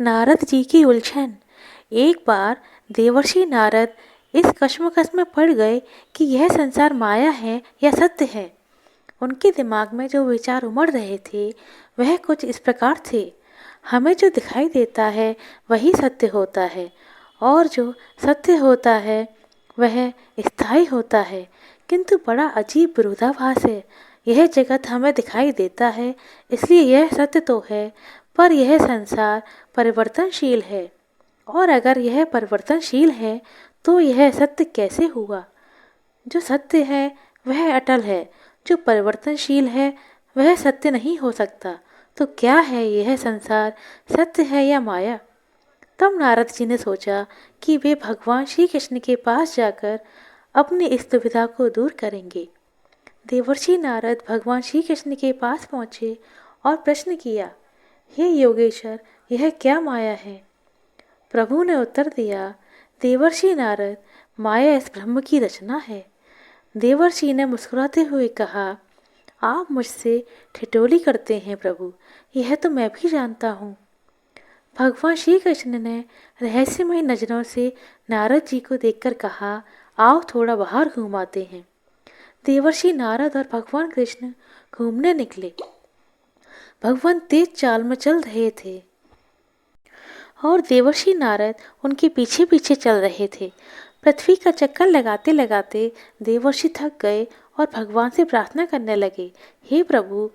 नारद जी की उलझन। एक बार देवर्षि नारद इस कश्मकश में पड़ गए कि यह संसार माया है या सत्य है। उनके दिमाग में जो विचार उमड़ रहे थे वह कुछ इस प्रकार थे। हमें जो दिखाई देता है वही सत्य होता है, और जो सत्य होता है वह स्थायी होता है। किंतु बड़ा अजीब विरोधाभास है। यह जगत हमें दिखाई देता है, इसलिए यह सत्य तो है, पर यह संसार परिवर्तनशील है। और अगर यह परिवर्तनशील है तो यह सत्य कैसे हुआ? जो सत्य है वह अटल है, जो परिवर्तनशील है वह सत्य नहीं हो सकता। तो क्या है यह संसार, सत्य है या माया? तब नारद जी ने सोचा कि वे भगवान श्री कृष्ण के पास जाकर अपनी इस दुविधा को दूर करेंगे। देवर्षि नारद भगवान श्री कृष्ण के पास पहुंचे और प्रश्न किया, हे योगेश्वर, यह क्या माया है? प्रभु ने उत्तर दिया, देवर्षि नारद, माया इस ब्रह्म की रचना है। देवर्षि ने मुस्कुराते हुए कहा, आप मुझसे ठिठोली करते हैं प्रभु, यह तो मैं भी जानता हूँ। भगवान श्री कृष्ण ने रहस्यमय नजरों से नारद जी को देखकर कहा, आओ थोड़ा बाहर घुमाते हैं। देवर्षि नारद और भगवान कृष्ण घूमने निकले। भगवान तेज चाल में चल रहे थे और देवर्षि नारद उनके पीछे पीछे चल रहे थे। पृथ्वी का चक्कर लगाते लगाते देवर्षि थक गए और भगवान से प्रार्थना करने लगे, हे प्रभु,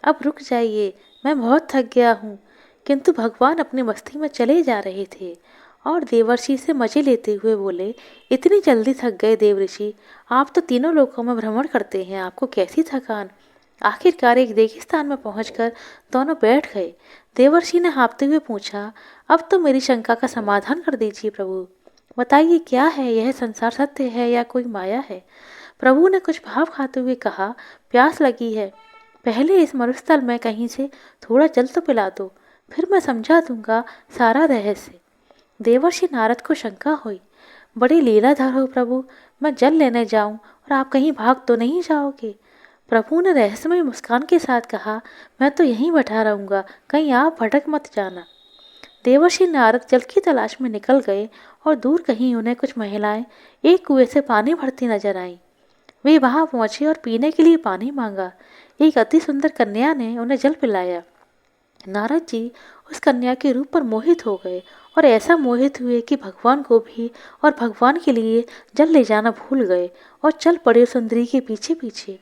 अब रुक जाइए, मैं बहुत थक गया हूँ। किंतु भगवान अपनी मस्ती में चले जा रहे थे और देवर्षि से मजे लेते हुए बोले, इतनी जल्दी थक गए देवर्षि, आप तो तीनों लोकों में भ्रमण करते हैं, आपको कैसी थकान? आखिरकार एक रेगिस्तान में पहुंचकर दोनों बैठ गए। देवर्षि ने हाँफते हुए पूछा, अब तो मेरी शंका का समाधान कर दीजिए प्रभु, बताइए क्या है यह संसार, सत्य है या कोई माया है? प्रभु ने कुछ भाव खाते हुए कहा, प्यास लगी है, पहले इस मरुस्थल में कहीं से थोड़ा जल तो पिला दो, फिर मैं समझा दूंगा सारा रहस्य। देवर्षि नारद को शंका हुई, बड़ी लीलाधर हो प्रभु, मैं जल लेने जाऊं और आप कहीं भाग तो नहीं जाओगे? प्रभु ने रहस्यमय मुस्कान के साथ कहा, मैं तो यहीं बैठा रहूंगा, कहीं आप भटक मत जाना। देवर्षि नारद जल की तलाश में निकल गए और दूर कहीं उन्हें कुछ महिलाएं एक कुएं से पानी भरती नजर आईं। वे वहां पहुंचे और पीने के लिए पानी मांगा। एक अति सुंदर कन्या ने उन्हें जल पिलाया। नारद जी उस कन्या के रूप पर मोहित हो गए और ऐसा मोहित हुए कि भगवान को भी और भगवान के लिए जल ले जाना भूल गए और चल पड़े सुंदरी के पीछे पीछे।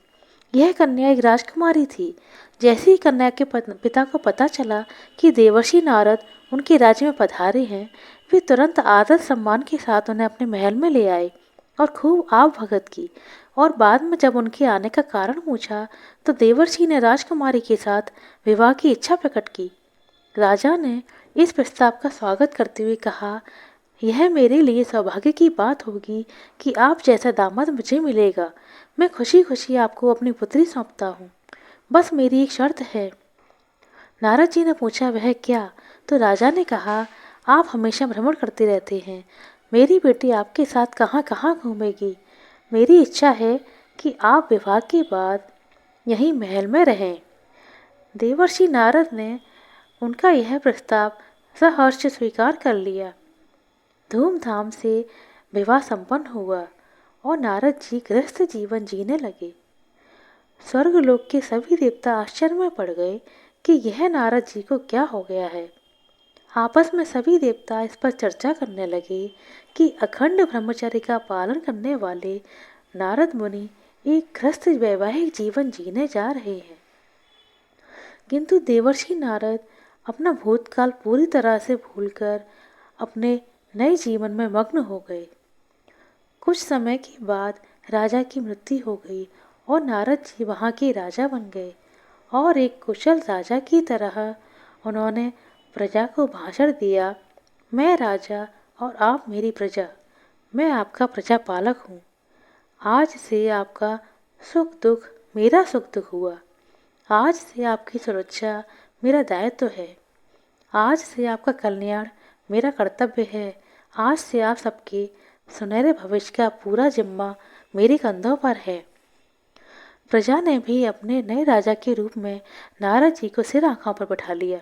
यह कन्या एक राजकुमारी थी। जैसे ही कन्या के पिता को पता चला कि देवर्षि नारद उनके राज्य में पधारे हैं, वे तुरंत आदर सम्मान के साथ उन्हें अपने महल में ले आए और खूब आव भगत की। और बाद में जब उनके आने का कारण पूछा तो देवर्षि ने राजकुमारी के साथ विवाह की इच्छा प्रकट की। राजा ने इस प्रस्ताव का स्वागत करते हुए कहा, यह मेरे लिए सौभाग्य की बात होगी कि आप जैसा दामाद मुझे मिलेगा। मैं खुशी खुशी आपको अपनी पुत्री सौंपता हूँ। बस मेरी एक शर्त है। नारद जी ने पूछा, वह क्या? तो राजा ने कहा, आप हमेशा भ्रमण करते रहते हैं, मेरी बेटी आपके साथ कहाँ कहाँ घूमेगी। मेरी इच्छा है कि आप विवाह के बाद यहीं महल में रहें। देवर्षि नारद ने उनका यह प्रस्ताव सहर्ष स्वीकार कर लिया। धूमधाम से विवाह संपन्न हुआ और नारद जी गृहस्थ जीवन जीने लगे। स्वर्गलोक के सभी देवता आश्चर्य में पड़ गए कि यह नारद जी को क्या हो गया है। आपस में सभी देवता इस पर चर्चा करने लगे कि अखंड ब्रह्मचर्य का पालन करने वाले नारद मुनि एक गृहस्थ वैवाहिक जीवन जीने जा रहे हैं। किंतु देवर्षि नारद अपना भूतकाल पूरी तरह से भूलकर अपने नए जीवन में मग्न हो गए। कुछ समय के बाद राजा की मृत्यु हो गई और नारद जी वहाँ के राजा बन गए और एक कुशल राजा की तरह उन्होंने प्रजा को भाषण दिया, मैं राजा और आप मेरी प्रजा, मैं आपका प्रजापालक हूँ। आज से आपका सुख दुख मेरा सुख दुख हुआ। आज से आपकी सुरक्षा मेरा दायित्व है। आज से आपका कल्याण मेरा कर्तव्य है। आज से आप सबके सुनहरे भविष्य का पूरा जिम्मा मेरे कंधों पर है। प्रजा ने भी अपने नए राजा के रूप में नारद जी को सिर आंखों पर बैठा लिया।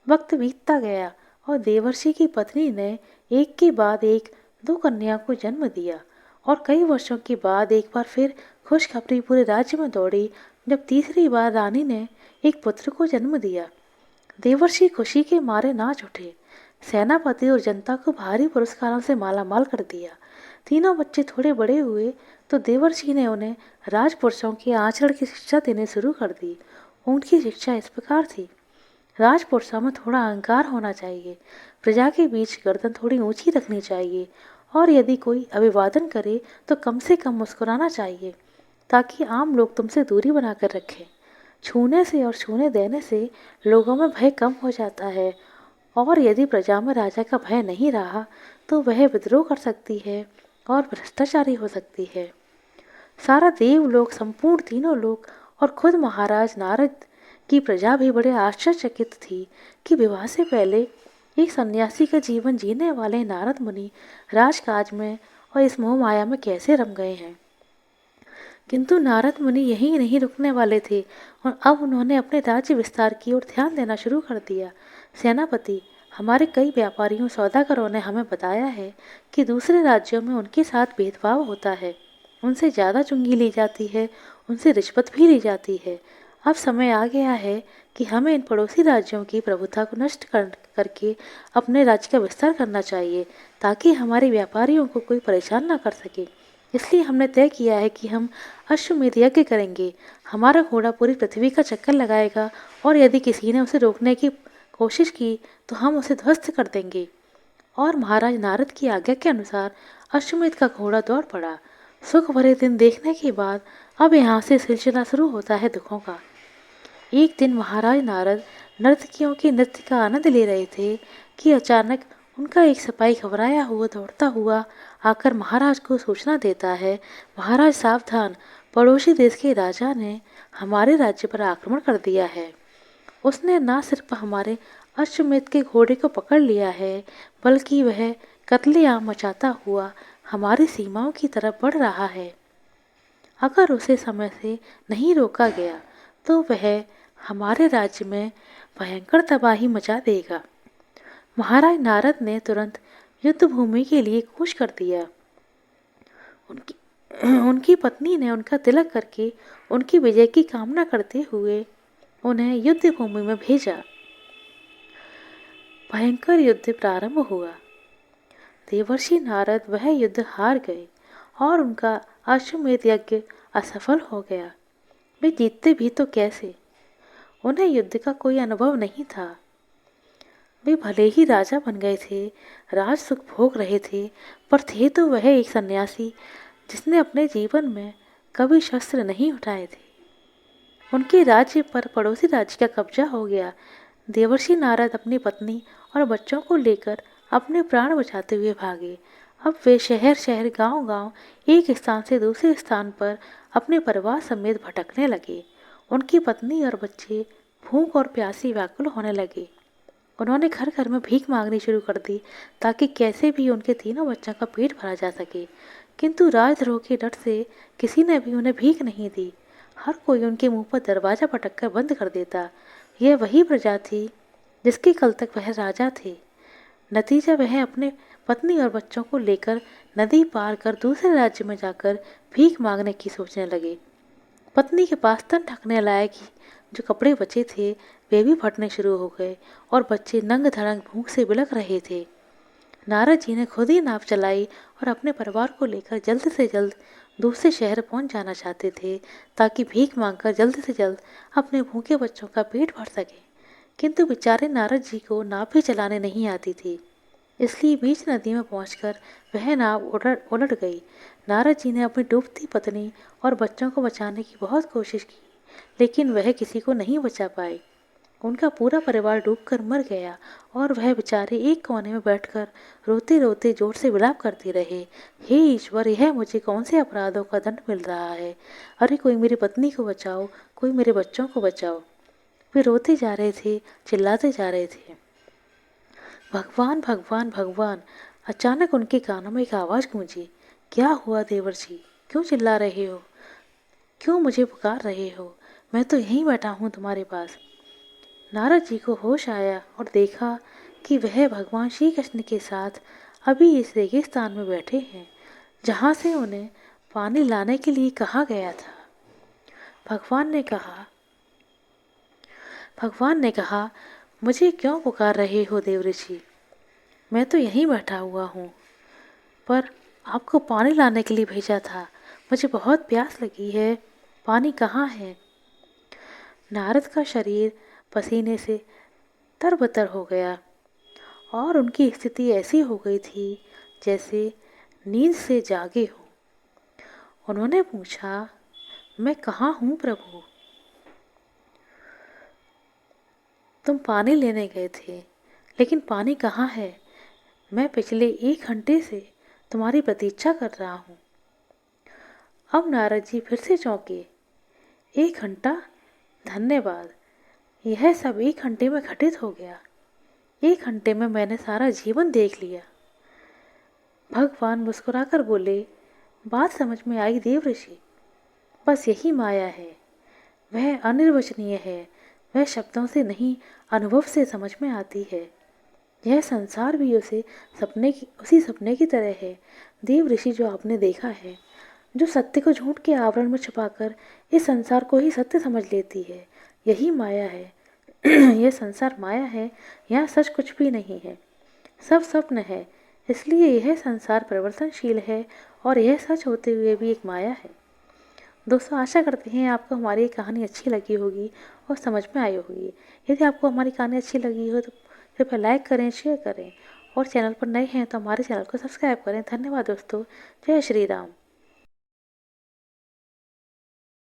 वक्त बीतता गया और देवर्षि की पत्नी ने एक के बाद एक 2 कन्या को जन्म दिया और कई वर्षों के बाद एक बार फिर खुशखबरी पूरे राज्य में दौड़ी जब तीसरी बार रानी ने एक पुत्र को जन्म दिया। देवर्षि खुशी के मारे नाच उठे। सेनापति और जनता को भारी पुरस्कारों से मालामाल कर दिया। तीनों बच्चे थोड़े बड़े हुए तो देवर्षि ने उन्हें राजपुरुषों के आचरण की शिक्षा देने शुरू कर दी। उनकी शिक्षा इस प्रकार थी। राजपुरुषों में थोड़ा अहंकार होना चाहिए, प्रजा के बीच गर्दन थोड़ी ऊंची रखनी चाहिए और यदि कोई अभिवादन करे तो कम से कम मुस्कुराना चाहिए ताकि आम लोग तुमसे दूरी बनाकर रखें। छूने से और छूने देने से लोगों में भय कम हो जाता है और यदि प्रजा में राजा का भय नहीं रहा तो वह विद्रोह कर सकती है और भ्रष्टाचारी हो सकती है। सारा देवलोक, संपूर्ण तीनों लोक और खुद महाराज नारद की प्रजा भी बड़े आश्चर्यचकित थी कि विवाह से पहले एक सन्यासी का जीवन जीने वाले नारद मुनि राजकाज में और इस मोह माया में कैसे रम गए हैं। किंतु नारद मुनि यहीं नहीं रुकने वाले थे और अब उन्होंने अपने राज्य विस्तार की ओर ध्यान देना शुरू कर दिया। सेनापति, हमारे कई व्यापारियों सौदागरों ने हमें बताया है कि दूसरे राज्यों में उनके साथ भेदभाव होता है, उनसे ज़्यादा चुंगी ली जाती है, उनसे रिश्वत भी ली जाती है। अब समय आ गया है कि हमें इन पड़ोसी राज्यों की प्रभुता को नष्ट करके अपने राज्य का विस्तार करना चाहिए ताकि हमारे व्यापारियों को कोई परेशान ना कर सके। इसलिए हमने तय किया है कि हम अश्वमेध यज्ञ करेंगे। हमारा घोड़ा पूरी पृथ्वी का चक्कर लगाएगा और यदि किसी ने उसे रोकने की कोशिश की तो हम उसे ध्वस्त कर देंगे। और महाराज नारद की आज्ञा के अनुसार अश्वमेध का घोड़ा दौड़ पड़ा। सुख भरे दिन देखने के बाद अब यहाँ से सिलसिला शुरू होता है दुखों का। एक दिन महाराज नारद नर्तकियों के नृत्य का आनंद ले रहे थे कि अचानक उनका एक सिपाही घबराया हुआ दौड़ता हुआ आकर महाराज को सूचना देता है, महाराज सावधान, पड़ोसी देश के राजा ने हमारे राज्य पर आक्रमण कर दिया है। उसने न सिर्फ हमारे अश्वमेध के घोड़े को पकड़ लिया है बल्कि वह कत्लेआम मचाता हुआ हमारी सीमाओं की तरफ बढ़ रहा है। अगर उसे समय से नहीं रोका गया तो वह हमारे राज्य में भयंकर तबाही मचा देगा। महाराज नारद ने तुरंत युद्ध भूमि के लिए कूच कर दिया। उनकी उनकी पत्नी ने उनका तिलक करके उनकी विजय की कामना करते हुए उन्हें युद्ध भूमि में भेजा। भयंकर युद्ध प्रारंभ हुआ। देवर्षि नारद वह युद्ध हार गए और उनका अश्वमेध यज्ञ असफल हो गया। वे जीतते भी तो कैसे? उन्हें युद्ध का कोई अनुभव नहीं था। वे भले ही राजा बन गए थे, राज सुख भोग रहे थे, पर थे तो वह एक सन्यासी जिसने अपने जीवन में कभी शस्त्र नहीं उठाए थे। उनके राज्य पर पड़ोसी राज्य का कब्जा हो गया। देवर्षि नारद अपनी पत्नी और बच्चों को लेकर अपने प्राण बचाते हुए भागे। अब वे शहर शहर, गांव गांव, एक स्थान से दूसरे स्थान पर अपने परिवार समेत भटकने लगे। उनकी पत्नी और बच्चे भूख और प्यास से व्याकुल होने लगे। उन्होंने घर घर में भीख मांगनी शुरू कर दी ताकि कैसे भी उनके तीनों बच्चों का पेट भरा जा सके। किंतु राजद्रोह के डर से किसी ने भी उन्हें भीख नहीं दी। हर कोई उनके मुंह पर दरवाजा पटक कर बंद कर देता। यह वही प्रजा थी जिसके कल तक वह राजा थे। नतीजा, वह अपने पत्नी और बच्चों को लेकर नदी पार कर दूसरे राज्य में जाकर भीख मांगने की सोचने लगे। पत्नी के पास तन ढकने लायक जो कपड़े बचे थे वे भी फटने शुरू हो गए और बच्चे नंग धड़ंग भूख से बिलख रहे थे। नारद जी ने खुद ही नाव चलाई और अपने परिवार को लेकर जल्द से जल्द दूसरे शहर पहुंच जाना चाहते थे ताकि भीख मांगकर जल्द से जल्द अपने भूखे बच्चों का पेट भर सके। किंतु बेचारे नारद जी को नाव भी चलाने नहीं आती थी, इसलिए बीच नदी में पहुंचकर वह नाव उलट गई। नारद जी ने अपनी डूबती पत्नी और बच्चों को बचाने की बहुत कोशिश की, लेकिन वह किसी को नहीं बचा पाए। उनका पूरा परिवार डूबकर मर गया और वह बेचारे एक कोने में बैठकर रोते रोते जोर से विलाप करते रहे, हे ईश्वर, यह मुझे कौन से अपराधों का दंड मिल रहा है? अरे कोई मेरी पत्नी को बचाओ, कोई मेरे बच्चों को बचाओ। वे रोते जा रहे थे, चिल्लाते जा रहे थे, भगवान भगवान भगवान। अचानक उनके कानों में एक आवाज़ गूंजी, क्या हुआ देवर्षि, क्यों चिल्ला रहे हो, क्यों मुझे पुकार रहे हो? मैं तो यहीं बैठा हूँ तुम्हारे पास। नारद जी को होश आया और देखा कि वह भगवान श्री कृष्ण के साथ अभी इस रेगिस्तान में बैठे हैं जहाँ से उन्हें पानी लाने के लिए कहा गया था। भगवान ने कहा, मुझे क्यों पुकार रहे हो देवऋषि? मैं तो यहीं बैठा हुआ हूँ, पर आपको पानी लाने के लिए भेजा था। मुझे बहुत प्यास लगी है, पानी कहाँ है? नारद का शरीर पसीने से तरबतर हो गया और उनकी स्थिति ऐसी हो गई थी जैसे नींद से जागे हो। उन्होंने पूछा, मैं कहाँ हूँ प्रभु? तुम पानी लेने गए थे, लेकिन पानी कहाँ है? मैं पिछले 1 घंटे से तुम्हारी प्रतीक्षा कर रहा हूँ। अब नारद जी फिर से चौंके। 1 घंटा? धन्यवाद, यह सब 1 घंटे में घटित हो गया। 1 घंटे में मैंने सारा जीवन देख लिया। भगवान मुस्कुराकर बोले, बात समझ में आई देवऋषि। बस यही माया है, वह अनिर्वचनीय है, वह शब्दों से नहीं अनुभव से समझ में आती है। यह संसार भी उसी सपने की तरह है देवऋषि जो आपने देखा है, जो सत्य को झूठ के आवरण में छुपाकर इस संसार को ही सत्य समझ लेती है। यही माया है। यह संसार माया है, यहाँ सच कुछ भी नहीं है, सब स्वप्न है। इसलिए यह संसार परिवर्तनशील है और यह सच होते हुए भी एक माया है। दोस्तों, आशा करते हैं आपको हमारी ये कहानी अच्छी लगी होगी और समझ में आई होगी। यदि आपको हमारी कहानी अच्छी लगी हो तो कृपया लाइक करें, शेयर करें और चैनल पर नए हैं तो हमारे चैनल को सब्सक्राइब करें। धन्यवाद दोस्तों। जय श्री राम।